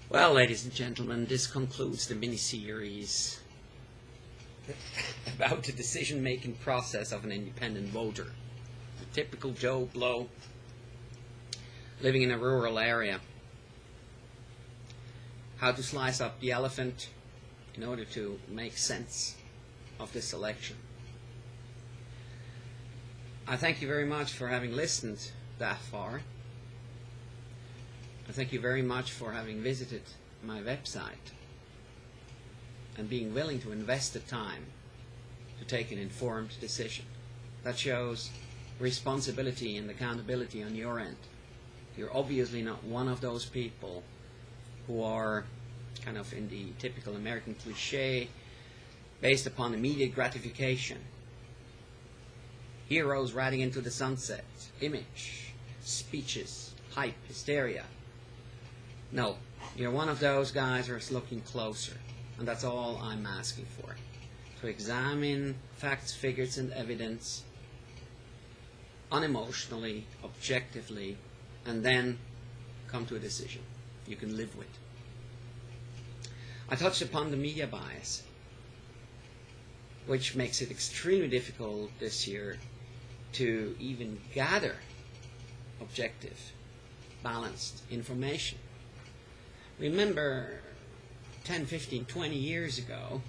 Well, ladies and gentlemen, this concludes the mini-series about the decision-making process of an independent voter. The typical Joe Blow living in a rural area. How to slice up the elephant in order to make sense of this election. I thank you very much for having listened that far. I thank you very much for having visited my website and being willing to invest the time to take an informed decision. That shows responsibility and accountability on your end. You're obviously not one of those people who are kind of in the typical American cliche based upon immediate gratification. Heroes riding into the sunset, image, speeches, hype, hysteria. No, you're one of those guys who's looking closer, and that's all I'm asking for. To examine facts, figures, and evidence unemotionally, objectively, and then come to a decision you can live with. I touched upon the media bias, which makes it extremely difficult this year to even gather objective, balanced information. Remember, 10, 15, 20 years ago,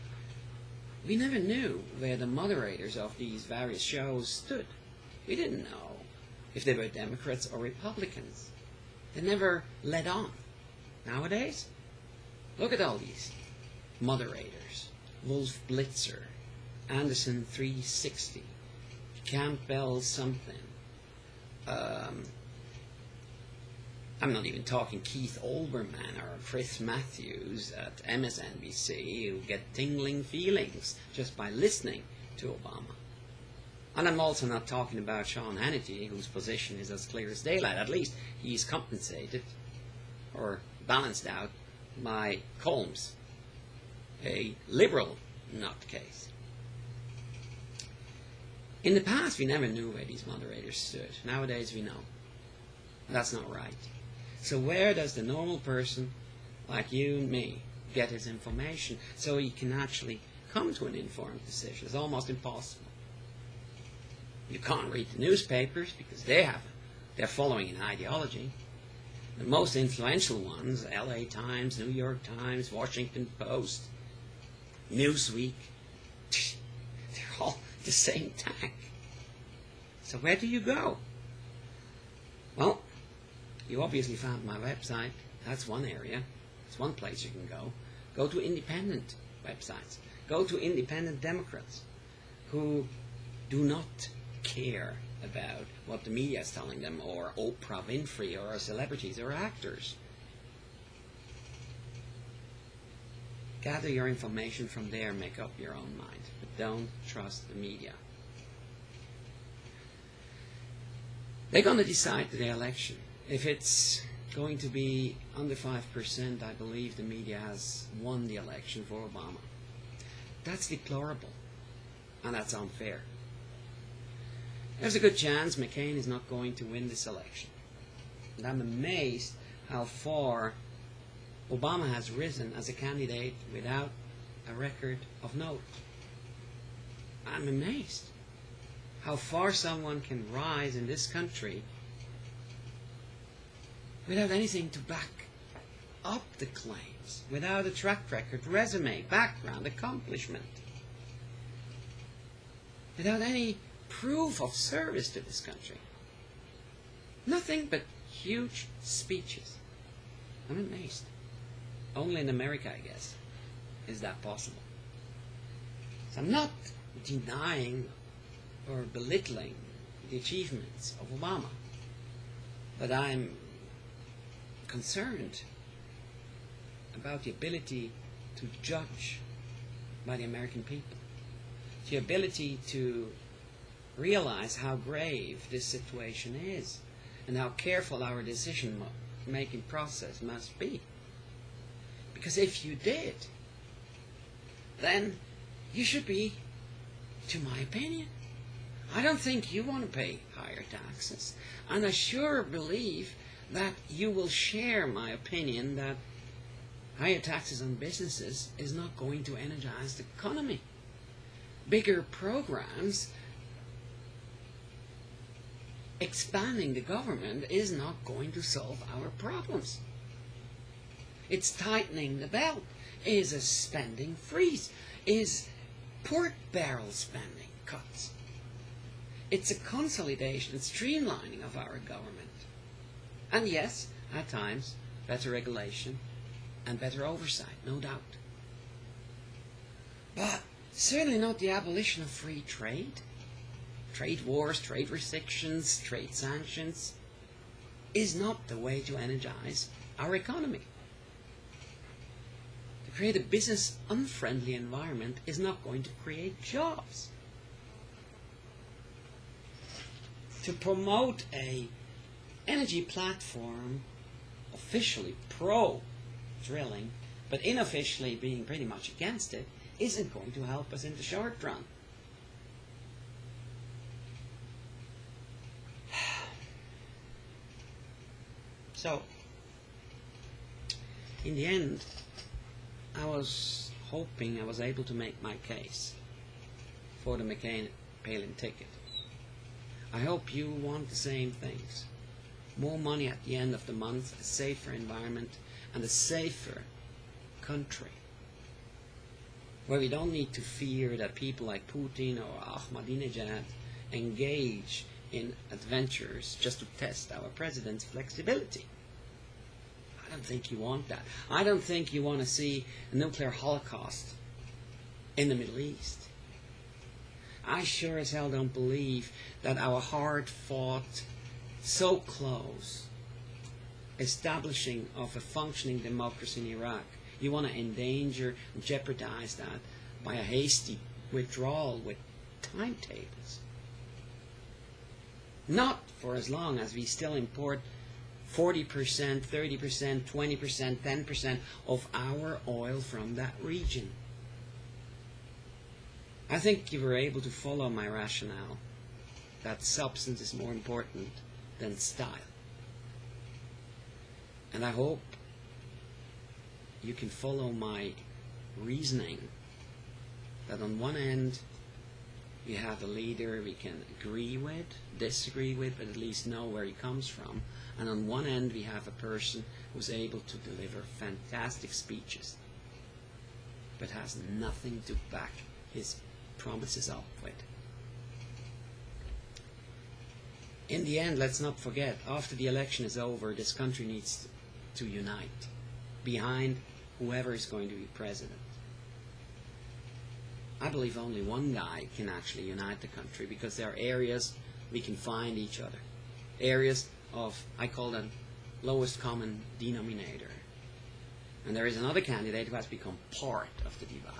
we never knew where the moderators of these various shows stood. We didn't know if they were Democrats or Republicans. They never led on. Nowadays, look at all these moderators. Wolf Blitzer, Anderson 360, Campbell something. I'm not even talking Keith Olbermann or Chris Matthews at MSNBC who get tingling feelings just by listening to Obama. And I'm also not talking about Sean Hannity, whose position is as clear as daylight. At least he's compensated or balanced out by Colmes, a liberal nutcase. In the past, we never knew where these moderators stood. Nowadays, we know. That's not right. So where does the normal person, like you and me, get his information so he can actually come to an informed decision? It's almost impossible. You can't read the newspapers because they're following an ideology. The most influential ones, LA Times, New York Times, Washington Post, Newsweek, they're all the same tank. So where do you go? Well, you obviously found my website. That's one area. That's one place you can go. Go to independent websites. Go to independent Democrats who do not care about what the media is telling them, or Oprah Winfrey, or celebrities, or actors. Gather your information from there, make up your own mind. But don't trust the media. They're going to decide the election. If it's going to be under 5%, I believe the media has won the election for Obama. That's deplorable, and that's unfair. There's a good chance McCain is not going to win this election. And I'm amazed how far Obama has risen as a candidate without a record of note. I'm amazed how far someone can rise in this country without anything to back up the claims, without a track record, resume, background, accomplishment, without any proof of service to this country. Nothing but huge speeches. I'm amazed. Only in America, I guess, is that possible. So I'm not denying or belittling the achievements of Obama, but I'm concerned about the ability to judge by the American people, the ability to realize how grave this situation is and how careful our decision-making process must be. Because if you did, then you should be, to my opinion, I don't think you want to pay higher taxes. And I sure believe that you will share my opinion that higher taxes on businesses is not going to energize the economy. Bigger programs expanding the government is not going to solve our problems. It's tightening the belt, is a spending freeze, is pork barrel spending cuts. It's a consolidation and streamlining of our government. And yes, at times, better regulation and better oversight, no doubt. But certainly not the abolition of free trade. Trade wars, trade restrictions, trade sanctions is not the way to energize our economy. To create a business-unfriendly environment is not going to create jobs. To promote a energy platform officially pro-drilling, but unofficially being pretty much against it, isn't going to help us in the short run. So, in the end, I was hoping I was able to make my case for the McCain-Palin ticket. I hope you want the same things. More money at the end of the month, a safer environment, and a safer country, where we don't need to fear that people like Putin or Ahmadinejad engage in adventures just to test our president's flexibility. I don't think you want that. I don't think you want to see a nuclear holocaust in the Middle East. I sure as hell don't believe that our hard-fought, so close establishing of a functioning democracy in Iraq, you want to endanger and jeopardize that by a hasty withdrawal with timetables. Not for as long as we still import 40%, 30%, 20%, 10% of our oil from that region. I think you were able to follow my rationale that substance is more important than style. And I hope you can follow my reasoning that on one end you have a leader we can agree with, disagree with, but at least know where he comes from. And on one end we have a person who's able to deliver fantastic speeches, but has nothing to back his promises up with. In the end, let's not forget, after the election is over, this country needs to unite behind whoever is going to be president. I believe only one guy can actually unite the country, because there are areas we can find each other. Areas of, I call them, lowest common denominator. And there is another candidate who has become part of the divide.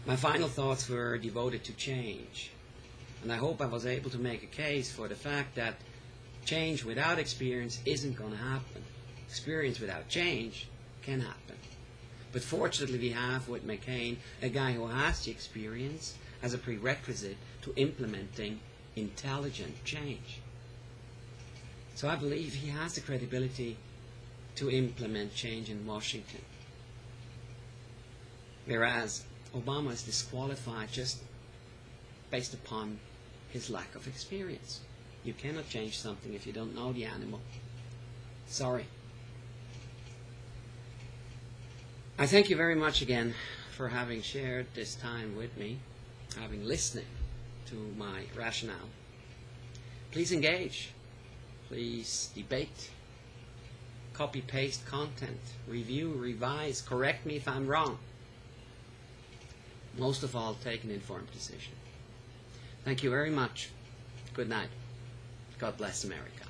My final thoughts were devoted to change. And I hope I was able to make a case for the fact that change without experience isn't going to happen. Experience without change can happen. But fortunately we have with McCain a guy who has the experience as a prerequisite to implementing intelligent change. So I believe he has the credibility to implement change in Washington. Whereas Obama is disqualified just based upon his lack of experience. You cannot change something if you don't know the animal. Sorry. I thank you very much again for having shared this time with me, having listened to my rationale. Please engage. Please debate. Copy-paste content. Review, revise, correct me if I'm wrong. Most of all, take an informed decision. Thank you very much. Good night. God bless America.